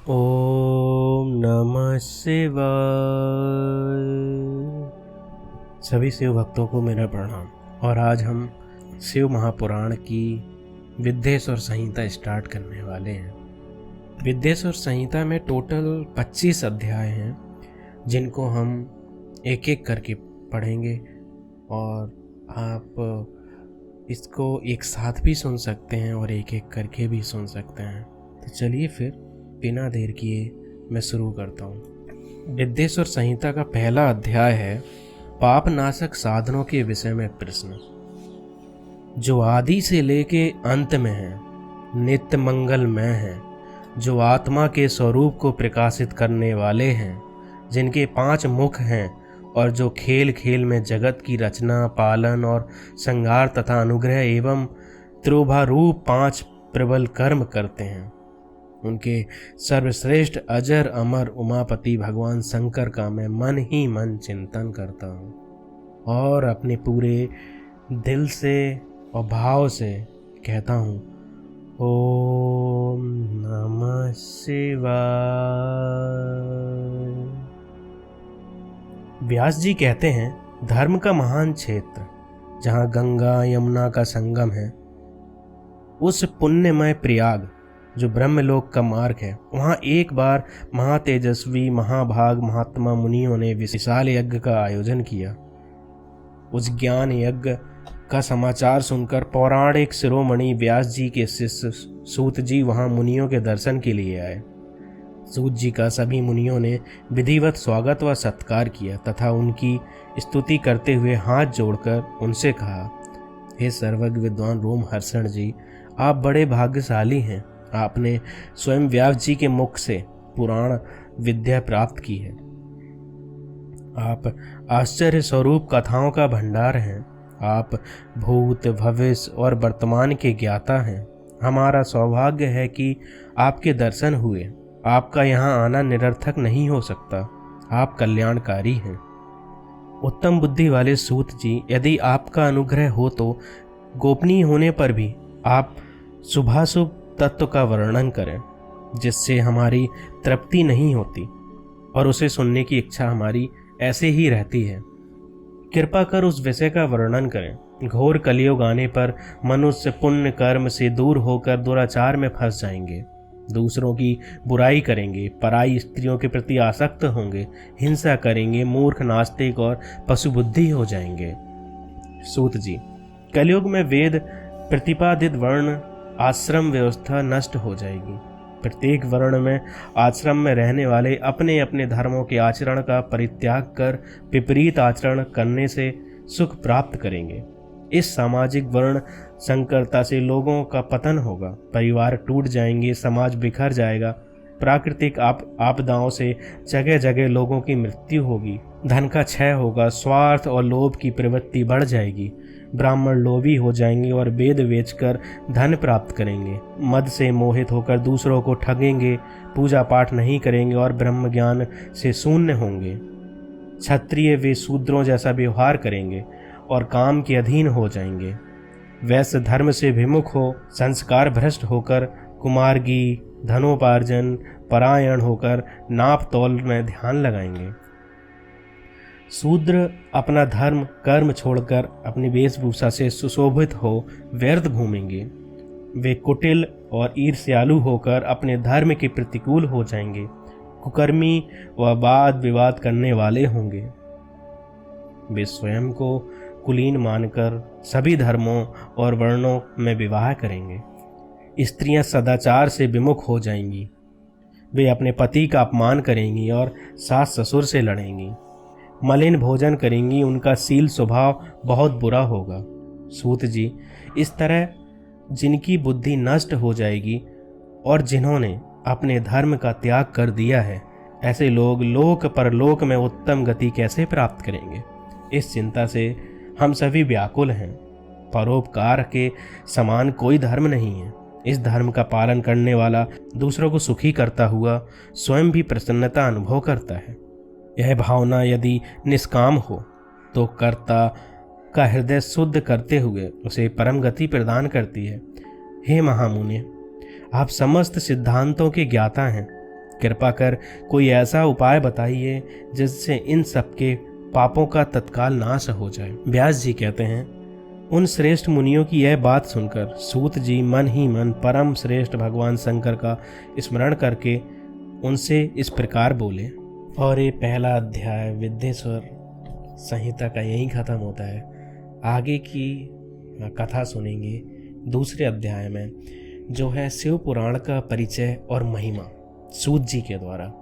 ओम नमः शिवाय। सभी शिव भक्तों को मेरा प्रणाम। और आज हम शिव महापुराण की विद्येश्वर संहिता स्टार्ट करने वाले हैं। विद्येश्वर संहिता में टोटल 25 अध्याय हैं, जिनको हम एक एक करके पढ़ेंगे और आप इसको एक साथ भी सुन सकते हैं और एक एक करके भी सुन सकते हैं। तो चलिए फिर बिना देर किए मैं शुरू करता हूँ। विद्येश्वर संहिता का पहला अध्याय है पाप नाशक साधनों के विषय में प्रश्न, जो आदि से लेके अंत में है, नित्य मंगलमय है, जो आत्मा के स्वरूप को प्रकाशित करने वाले हैं, जिनके 5 मुख हैं और जो खेल खेल में जगत की रचना, पालन और संहार तथा अनुग्रह एवं त्रोभारूप 5 प्रबल कर्म करते हैं। उनके सर्वश्रेष्ठ अजर अमर उमापति भगवान शंकर का मैं मन ही मन चिंतन करता हूँ और अपने पूरे दिल से और भाव से कहता हूँ, ओम नमः शिवाय। व्यास जी कहते हैं, धर्म का महान क्षेत्र जहाँ गंगा यमुना का संगम है, उस पुण्यमय प्रयाग जो ब्रह्मलोक का मार्ग है, वहाँ एक बार महातेजस्वी महाभाग महात्मा मुनियों ने विशाल यज्ञ का आयोजन किया। उस ज्ञान यज्ञ का समाचार सुनकर पौराणिक शिरोमणि व्यास जी के शिष्य सूत जी वहाँ मुनियों के दर्शन के लिए आए। सूत जी का सभी मुनियों ने विधिवत स्वागत व सत्कार किया तथा उनकी स्तुति करते हुए हाथ जोड़कर उनसे कहा, हे सर्वज्ञ विद्वान रोमहर्षण जी, आप बड़े भाग्यशाली हैं। आपने स्वयं व्यास जी के मुख से पुराण विद्या प्राप्त की है। आप आश्चर्य स्वरूप कथाओं का भंडार हैं। आप भूत भविष्य और वर्तमान के ज्ञाता हैं। हमारा सौभाग्य है कि आपके दर्शन हुए। आपका यहाँ आना निरर्थक नहीं हो सकता। आप कल्याणकारी हैं। उत्तम बुद्धि वाले सूत जी, यदि आपका अनुग्रह हो तो गोपनीय होने पर भी आप शुभाशुभ तत्व का वर्णन करें, जिससे हमारी तृप्ति नहीं होती और उसे सुनने की इच्छा हमारी ऐसे ही रहती है। कृपा कर उस विषय का वर्णन करें। घोर कलियुग आने पर मनुष्य पुण्य कर्म से दूर होकर दुराचार में फंस जाएंगे, दूसरों की बुराई करेंगे, पराई स्त्रियों के प्रति आसक्त होंगे, हिंसा करेंगे, मूर्ख नास्तिक और पशुबुद्धि हो जाएंगे। सूत जी, कलियुग में वेद प्रतिपादित वर्ण आश्रम व्यवस्था नष्ट हो जाएगी। प्रत्येक वर्ण में आश्रम में रहने वाले अपने अपने धर्मों के आचरण का परित्याग कर विपरीत आचरण करने से सुख प्राप्त करेंगे। इस सामाजिक वर्ण संकरता से लोगों का पतन होगा, परिवार टूट जाएंगे, समाज बिखर जाएगा, प्राकृतिक आपदाओं से जगह जगह लोगों की मृत्यु होगी, धन का क्षय होगा, स्वार्थ और लोभ की प्रवृत्ति बढ़ जाएगी, ब्राह्मण लोभी हो जाएंगे और वेद बेचकर धन प्राप्त करेंगे, मद से मोहित होकर दूसरों को ठगेंगे, पूजा पाठ नहीं करेंगे और ब्रह्म ज्ञान से शून्य होंगे। क्षत्रिय वे शूद्रों जैसा व्यवहार करेंगे और काम के अधीन हो जाएंगे। वैश्य धर्म से विमुख हो, संस्कार भ्रष्ट होकर कुमार्गी, धनोपार्जन परायण होकर नाप तौल में ध्यान लगाएंगे। शूद्र अपना धर्म कर्म छोड़कर अपनी वेशभूषा से सुशोभित हो व्यर्थ घूमेंगे। वे कुटिल और ईर्ष्यालु होकर अपने धर्म के प्रतिकूल हो जाएंगे, कुकर्मी व वाद विवाद करने वाले होंगे। वे स्वयं को कुलीन मानकर सभी धर्मों और वर्णों में विवाह करेंगे। स्त्रियां सदाचार से विमुख हो जाएंगी। वे अपने पति का अपमान करेंगी और सास ससुर से लड़ेंगी, मलिन भोजन करेंगी, उनका शील स्वभाव बहुत बुरा होगा। सूत जी, इस तरह जिनकी बुद्धि नष्ट हो जाएगी और जिन्होंने अपने धर्म का त्याग कर दिया है, ऐसे लोग लोक परलोक में उत्तम गति कैसे प्राप्त करेंगे? इस चिंता से हम सभी व्याकुल हैं। परोपकार के समान कोई धर्म नहीं है। इस धर्म का पालन करने वाला दूसरों को सुखी करता हुआ स्वयं भी प्रसन्नता अनुभव करता है। यह भावना यदि निष्काम हो तो कर्ता का हृदय शुद्ध करते हुए उसे परम गति प्रदान करती है। हे महामुनि, आप समस्त सिद्धांतों के ज्ञाता हैं। कृपा कर कोई ऐसा उपाय बताइए जिससे इन सबके पापों का तत्काल नाश हो जाए। व्यास जी कहते हैं, उन श्रेष्ठ मुनियों की यह बात सुनकर सूत जी मन ही मन परम श्रेष्ठ भगवान शंकर का स्मरण करके उनसे इस प्रकार बोले। और ये पहला अध्याय विद्येश्वर संहिता का यही खत्म होता है। आगे की कथा सुनेंगे दूसरे अध्याय में, जो है शिव पुराण का परिचय और महिमा सूत जी के द्वारा।